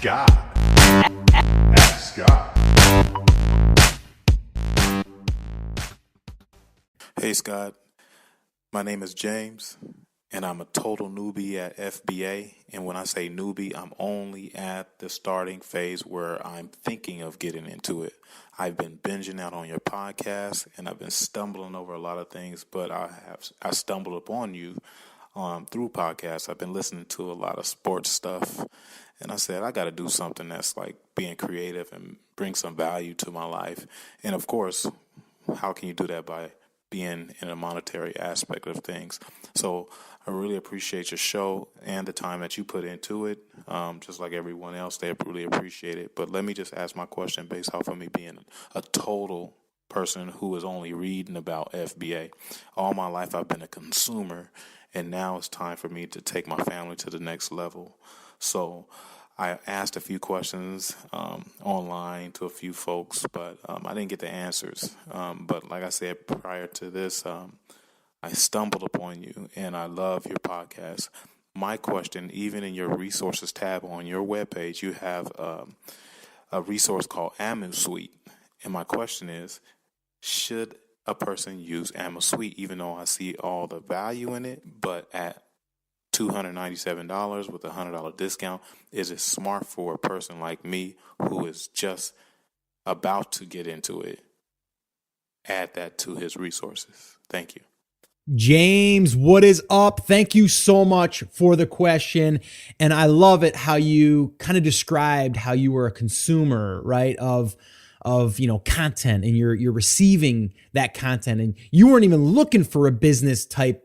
God. Ask God. Hey Scott, my name is James, and I'm a total newbie at FBA. And when I say newbie, I'm only at the starting phase where I'm thinking of getting into it. I've been binging out on your podcast, and I've been stumbling over a lot of things, but I stumbled upon you through podcasts. I've been listening to a lot of sports stuff, and I said, I got to do something that's like being creative and bring some value to my life. And of course, how can you do that by being in a monetary aspect of things? So I really appreciate your show and the time that you put into it. Just like everyone else, they really appreciate it. But let me just ask my question based off of me being a total person who is only reading about FBA. All my life I've been a consumer, and now it's time for me to take my family to the next level. So I asked a few questions online to a few folks, but I didn't get the answers. But like I said, prior to this, I stumbled upon you, and I love your podcast. My question, even in your resources tab on your webpage, you have a resource called Amisuite. And my question is, should a person use Amisuite, even though I see all the value in it, but at $297 with a $100 discount, is it smart for a person like me who is just about to get into it, add that to his resources? Thank you. James, what is up? Thank you so much for the question. And I love it how you kind of described how you were a consumer, right, of content, and you're receiving that content, and you weren't even looking for a business type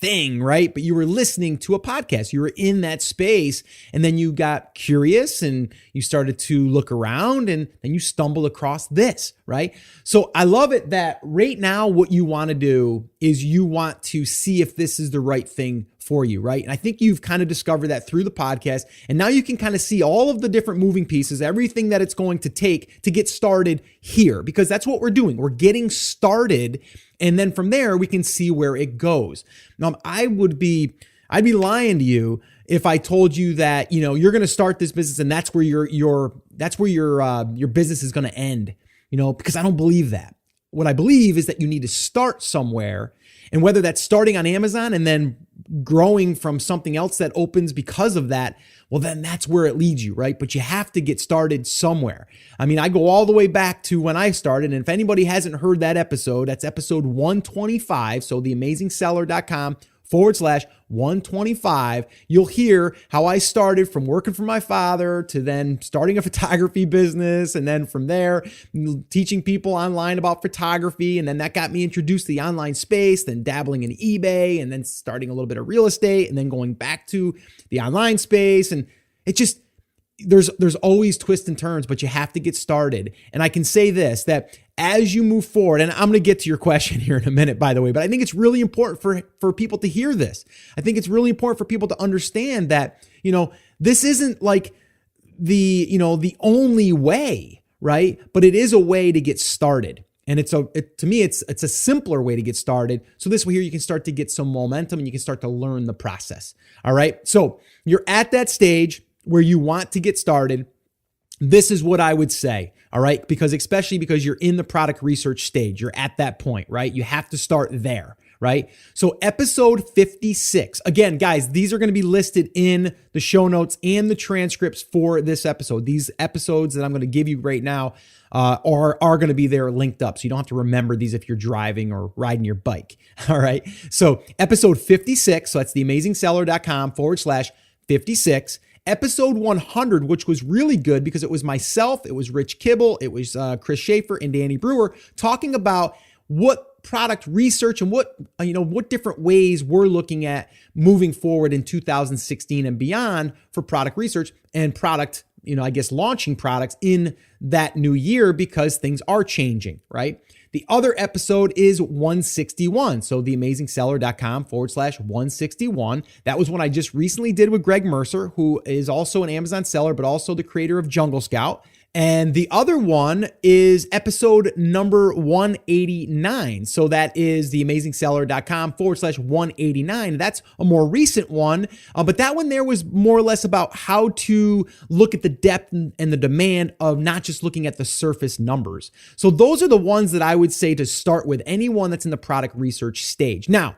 thing, right? But you were listening to a podcast. You were in that space, and then you got curious and you started to look around, and then you stumbled across this, right? So I love it that right now what you want to do is you want to see if this is the right thing for you, right? And I think you've kind of discovered that through the podcast, and now you can kind of see all of the different moving pieces, everything that it's going to take to get started here, because that's what we're doing. We're getting started, and then from there we can see where it goes. Now, I'd be lying to you if I told you that, you're going to start this business and that's where your business is going to end, because I don't believe that. What I believe is that you need to start somewhere, and whether that's starting on Amazon and then growing from something else that opens because of that, well, then that's where it leads you, right? But you have to get started somewhere. I mean, I go all the way back to when I started, and if anybody hasn't heard that episode, that's episode 125, so theamazingseller.com/125, you'll hear how I started from working for my father to then starting a photography business, and then from there teaching people online about photography, and then that got me introduced to the online space, then dabbling in eBay, and then starting a little bit of real estate, and then going back to the online space. And it just, there's always twists and turns, but you have to get started. And I can say this, that as you move forward, and I'm going to get to your question here in a minute, by the way, but I think it's really important for people to hear this. I think it's really important for people to understand that, this isn't like the only way, right? But it is a way to get started. And to me, it's a simpler way to get started. So this way here, you can start to get some momentum and you can start to learn the process. All right. So you're at that stage where you want to get started. This is what I would say. All right. Especially because you're in the product research stage, you're at that point, right? You have to start there, right? So episode 56, again, guys, these are going to be listed in the show notes and the transcripts for this episode. These episodes that I'm going to give you right now are going to be there linked up. So you don't have to remember these if you're driving or riding your bike. All right. So episode 56, so that's theamazingseller.com/56. Episode 100, which was really good because it was myself, it was Rich Kibble, it was Chris Schaefer and Danny Brewer talking about what product research and what different ways we're looking at moving forward in 2016 and beyond for product research and product, launching products in that new year, because things are changing, right? The other episode is 161. So theamazingseller.com/161. That was one I just recently did with Greg Mercer, who is also an Amazon seller, but also the creator of Jungle Scout. And the other one is episode number 189. So that is theamazingseller.com/189. That's a more recent one. But that one there was more or less about how to look at the depth and the demand of not just looking at the surface numbers. So those are the ones that I would say to start with, anyone that's in the product research stage. Now,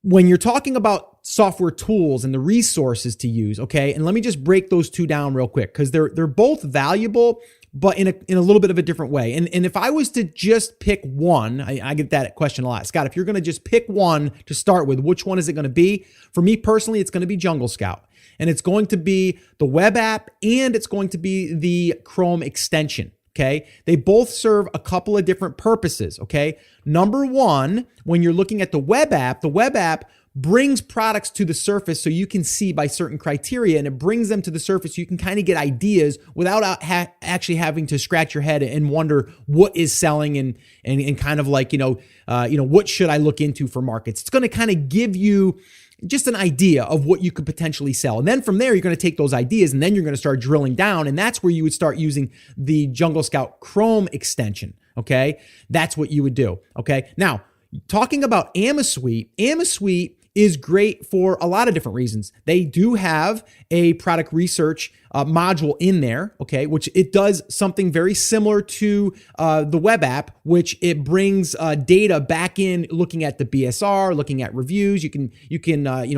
when you're talking about software tools and the resources to use, okay, and let me just break those two down real quick because they're both valuable, but in a little bit of a different way. And if I was to just pick one, I get that question a lot. Scott, if you're going to just pick one to start with, which one is it going to be? For me personally, it's going to be Jungle Scout. And it's going to be the web app and it's going to be the Chrome extension. Okay. They both serve a couple of different purposes. Okay. Number one, when you're looking at the web app brings products to the surface so you can see by certain criteria, and it brings them to the surface so you can kind of get ideas without actually having to scratch your head and wonder what is selling and kind of like, what should I look into for markets? It's going to kind of give you just an idea of what you could potentially sell. And then from there, you're going to take those ideas and then you're going to start drilling down. And that's where you would start using the Jungle Scout Chrome extension. Okay. That's what you would do. Okay. Now, talking about Amisuite is great for a lot of different reasons. They do have a product research module in there, okay, which it does something very similar to the web app, which it brings data back in, looking at the BSR, looking at reviews. You can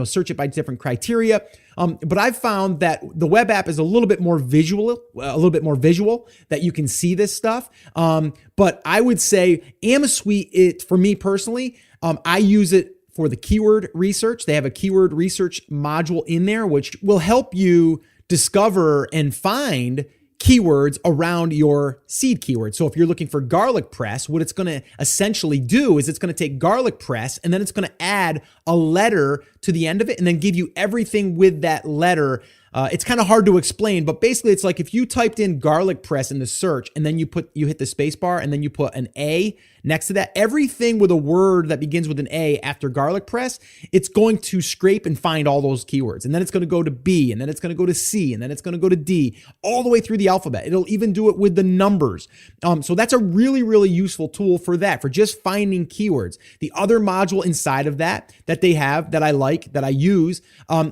search it by different criteria. But I've found that the web app is a little bit more visual, that you can see this stuff. But I would say Amisuite, for me personally, I use it for the keyword research. They have a keyword research module in there, which will help you discover and find keywords around your seed keywords. So if you're looking for garlic press, what it's going to essentially do is it's going to take garlic press and then it's going to add a letter to the end of it and then give you everything with that letter. It's kind of hard to explain, but basically it's like if you typed in garlic press in the search and then you hit the space bar and then you put an A next to that, everything with a word that begins with an A after garlic press, it's going to scrape and find all those keywords. And then it's going to go to B, and then it's going to go to C, and then it's going to go to D, all the way through the alphabet. It'll even do it with the numbers. So that's a really, really useful tool for that, for just finding keywords. The other module inside of that they have that I like, that I use,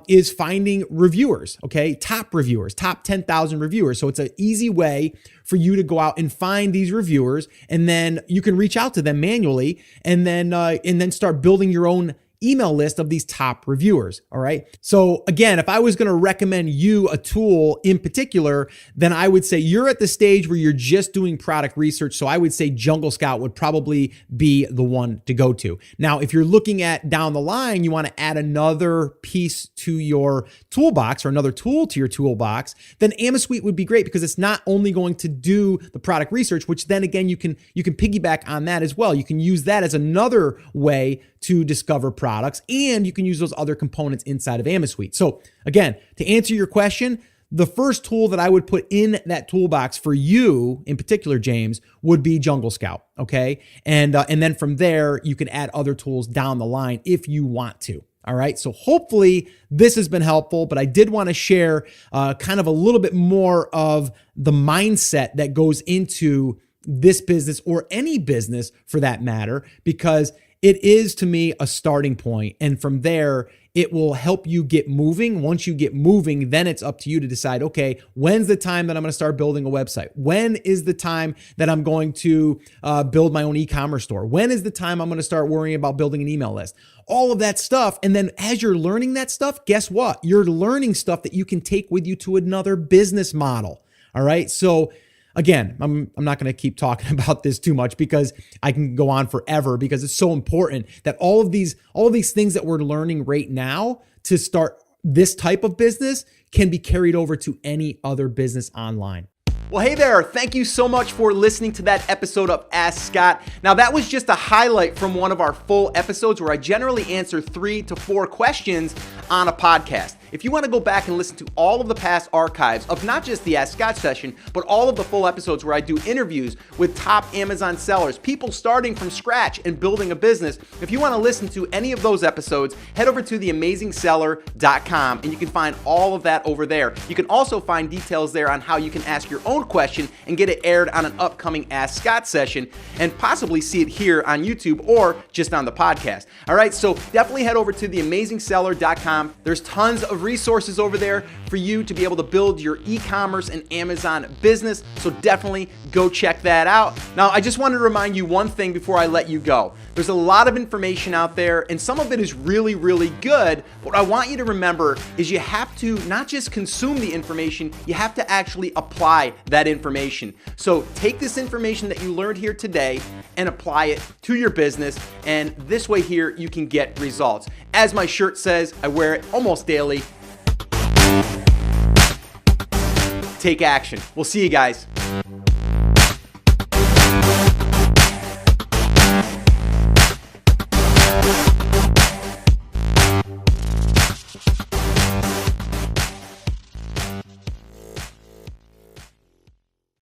is finding reviewers, okay? Top reviewers, top 10,000 reviewers. So it's an easy way for you to go out and find these reviewers, and then you can reach out to them manually and then start building your own email list of these top reviewers. All right. So again, if I was going to recommend you a tool in particular, then I would say you're at the stage where you're just doing product research. So I would say Jungle Scout would probably be the one to go to. Now, if you're looking at down the line, you want to add another piece to your toolbox or another tool to your toolbox, then Amisuite would be great because it's not only going to do the product research, which then again, you can piggyback on that as well. You can use that as another way to discover products, and you can use those other components inside of Amisuite. So again, to answer your question, the first tool that I would put in that toolbox for you in particular, James, would be Jungle Scout. Okay. And then from there, you can add other tools down the line if you want to. All right. So hopefully this has been helpful, but I did want to share kind of a little bit more of the mindset that goes into this business, or any business for that matter, because it is, to me, a starting point. And from there, it will help you get moving. Once you get moving, then it's up to you to decide, okay, when's the time that I'm going to start building a website? When is the time that I'm going to build my own e-commerce store? When is the time I'm going to start worrying about building an email list? All of that stuff. And then as you're learning that stuff, guess what? You're learning stuff that you can take with you to another business model. All right. So again, I'm not going to keep talking about this too much because I can go on forever, because it's so important that all of these things that we're learning right now to start this type of business can be carried over to any other business online. Well, hey there. Thank you so much for listening to that episode of Ask Scott. Now, that was just a highlight from one of our full episodes where I generally answer 3 to 4 questions on a podcast. If you want to go back and listen to all of the past archives of not just the Ask Scott session, but all of the full episodes where I do interviews with top Amazon sellers, people starting from scratch and building a business, if you want to listen to any of those episodes, head over to theamazingseller.com and you can find all of that over there. You can also find details there on how you can ask your own question and get it aired on an upcoming Ask Scott session and possibly see it here on YouTube or just on the podcast. All right, so definitely head over to theamazingseller.com. There's tons of resources over there for you to be able to build your e-commerce and Amazon business, so definitely go check that out. Now, I just wanted to remind you one thing before I let you go. There's a lot of information out there, and some of it is really, really good. What I want you to remember is you have to not just consume the information, you have to actually apply that information. So take this information that you learned here today and apply it to your business, and this way here you can get results. As my shirt says, I wear it almost daily. Take action. We'll see you guys.